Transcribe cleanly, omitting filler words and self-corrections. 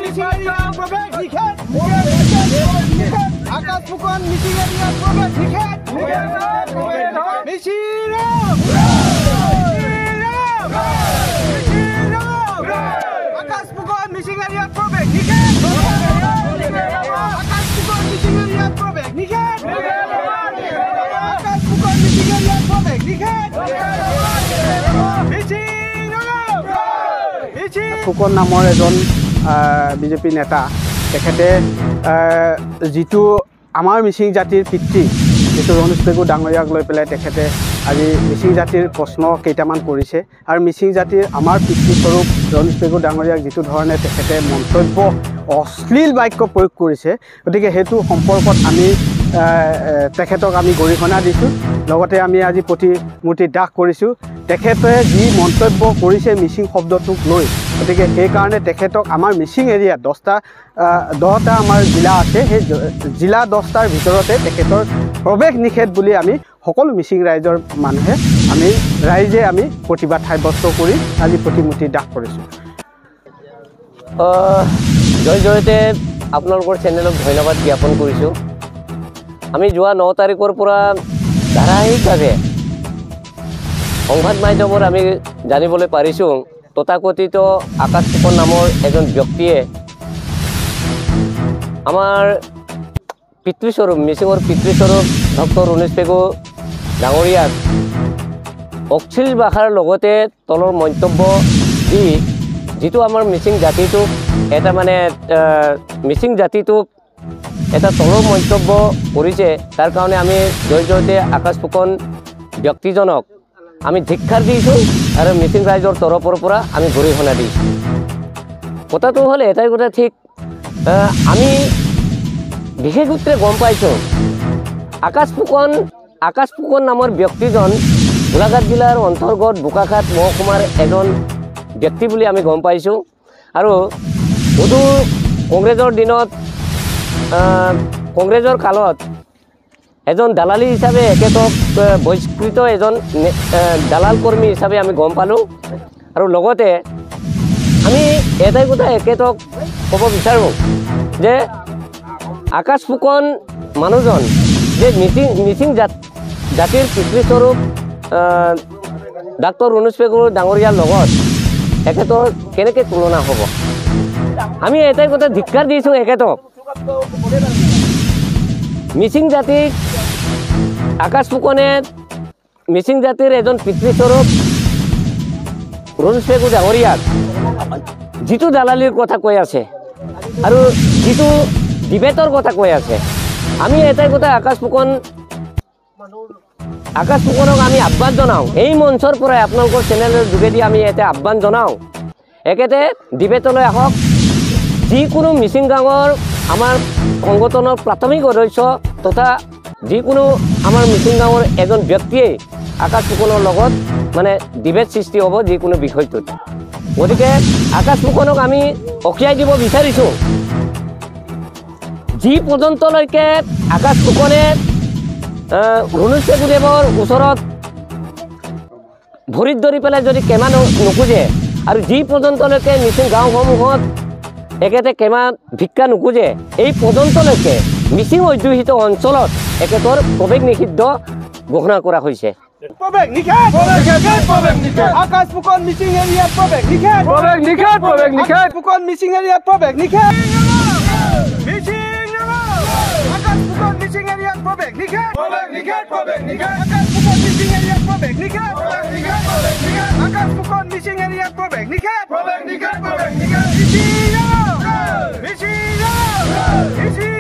মিচিং এৰিয়াত প্ৰৱেশ নিষেধ আকাশ ফুকন মিচিং এৰিয়াত প্ৰৱেশ নিষেধ আকাশ ফুকন মিচিং এৰিয়াত প্ৰৱেশ নিষেধ আকাশ ফুকন মিচিং এৰিয়াত প্ৰৱেশ নিষেধ আকাশ ফুকন মিচিং এৰিয়াত প্ৰৱেশ নিষেধ ফুকন নামৰ এজন বিজেপি নেতা তেখেতে যিটো আমাৰ মিচিং জাতিৰ পিতৃ যিটো ৰণোজ পেগু ডাঙৰীয়াক লৈ পেলাই তেখেতে আজি মিচিং জাতিৰ প্ৰশ্ন কেইটামান কৰিছে আৰু মিচিং জাতিৰ আমাৰ পিতৃস্বৰূপ ৰণোজ পেগু ডাঙৰীয়াক যিটো ধৰণে তেখেতে মন্তব্য অশ্লীল বাক্য প্ৰয়োগ কৰিছে গতিকে সেইটো সম্পৰ্কত আমি তেখেতক আমি গৰিহণা দিছোঁ লগতে আমি আজি প্ৰতিমূৰ্তি দাহ কৰিছোঁ তেখেতে যি মন্তব্য কৰিছে মিচিং শব্দটোক লৈ গতিকে সেইকাৰণে তেখেতক আমাৰ মিচিং এৰিয়াত 10টা আমাৰ জিলা আছে সেই জিলা 10টাৰ ভিতৰতে তেখেতৰ প্ৰৱেশ নিষেধ বুলি আমি সকলো মিচিং ৰাইজৰ মানুহে ৰাইজে আমি প্ৰতিবাদ সাব্যস্ত কৰি আজি প্ৰতিমূৰ্তি দাহ কৰিছোঁ জয়তে আপোনালোকৰ চেনেলক ধন্যবাদ জ্ঞাপন কৰিছোঁ আমি যোৱা 9 তাৰিখৰ পৰা ধাৰাবাহিকভাৱে সংবাদ মাধ্যমত আমি জানিবলৈ পাৰিছোঁ তথাকথিত আকাশ ফুকন নামৰ এজন ব্যক্তিয়ে আমাৰ পিতৃস্বৰূপ মিচিঙৰ পিতৃস্বৰূপ ডক্টৰ ৰণোজ পেগু ডাঙৰীয়াক অশ্লীল ভাষাৰ লগতে তলৰ মন্তব্য দি যিটো আমাৰ মিচিং জাতিটোক এটা মানে মিচিং জাতিটোক এটা তলৰ মন্তব্য কৰিছে তাৰ কাৰণে আমি জয়তে আকাশ ফুকন ব্যক্তিজনক আমি ধিক্ষাৰ দিছোঁ আৰু মিচিং ৰাইজৰ তৰফৰ পৰা আমি গৰিহণা দিছোঁ কথাটো হ'ল এটাই কথা ঠিক আমি বিশেষ সূত্ৰে গম পাইছোঁ আকাশ ফুকন নামৰ ব্যক্তিজন গোলাঘাট জিলাৰ অন্তৰ্গত বোকাখাট মহকুমাৰ এজন ব্যক্তি বুলি আমি গম পাইছোঁ আৰু অদূৰ কংগ্ৰেছৰ দিনত কংগ্ৰেছৰ কালত এজন দালালি হিচাপে এখেতক বহিষ্কৃত এজন দালাল কৰ্মী হিচাপে আমি গম পালোঁ আৰু লগতে আমি এটাই কথা এখেতক ক'ব বিচাৰোঁ যে আকাশ ফুকন মানুহজন যে মিচিং জাতিৰ পিতৃস্বৰূপ ডাক্তৰ ৰণোজ পেগু ডাঙৰীয়াৰ লগত এখেতৰ কেনেকৈ তুলনা হ'ব আমি এটাই কথা ধিক্কাৰ দিছোঁ এখেতক মিচিং জাতিক আকাশ ফুকনে মিচিং জাতিৰ এজন পিতৃস্বৰূপ ৰণোজ পেগু ডাঙৰীয়াক যিটো দালালিৰ কথা কৈ আছে আৰু যিটো ডিবেটৰ কথা কৈ আছে আমি এটাই কথা আকাশ ফুকনক আমি আহ্বান জনাওঁ এই মঞ্চৰ পৰাই আপোনালোকৰ চেনেলৰ যোগেদি আমি এটা আহ্বান জনাওঁ একেতে ডিবেটলৈ আহক যিকোনো মিচিং গাঁৱৰ আমাৰ সংগঠনৰ প্ৰাথমিক সদস্য তথা যিকোনো আমাৰ মিচিং গাঁৱৰ এজন ব্যক্তিয়ে আকাশ ফুকনৰ লগত মানে ডিবেট সৃষ্টি হ'ব যিকোনো বিষয়টোত গতিকে আকাশ ফুকনক আমি অকিয়াই দিব বিচাৰিছোঁ যি পৰ্যন্তলৈকে আকাশ ফুকনে ৰণোজ পেগুদেৱৰ ওচৰত ভৰিত ধৰি পেলাই যদি কেমা নোখোজে আৰু যি পৰ্যন্তলৈকে মিচিং গাঁওসমূহত এখেতে কেমা ভিক্ষা নোখোজে এই পৰ্যন্তলৈকে মিচিং অধ্যুষিত অঞ্চলত এখেতৰ প্ৰৱেশ নিষিদ্ধ ঘোষণা কৰা হৈছে প্ৰৱেশ নিষেধ আকাশ ফুকন মিচিং এৰিয়াত প্ৰৱেশ নিষেধ ফুকন মিচিং এৰিয়াত প্ৰৱেশ নিষেধ আকাশ ফুকন মিচিং এৰিয়াত প্ৰৱেশ নিষেধ আকাশ ফুকন মিচিং এৰিয়াত প্ৰৱেশ নিষেধ মিচিং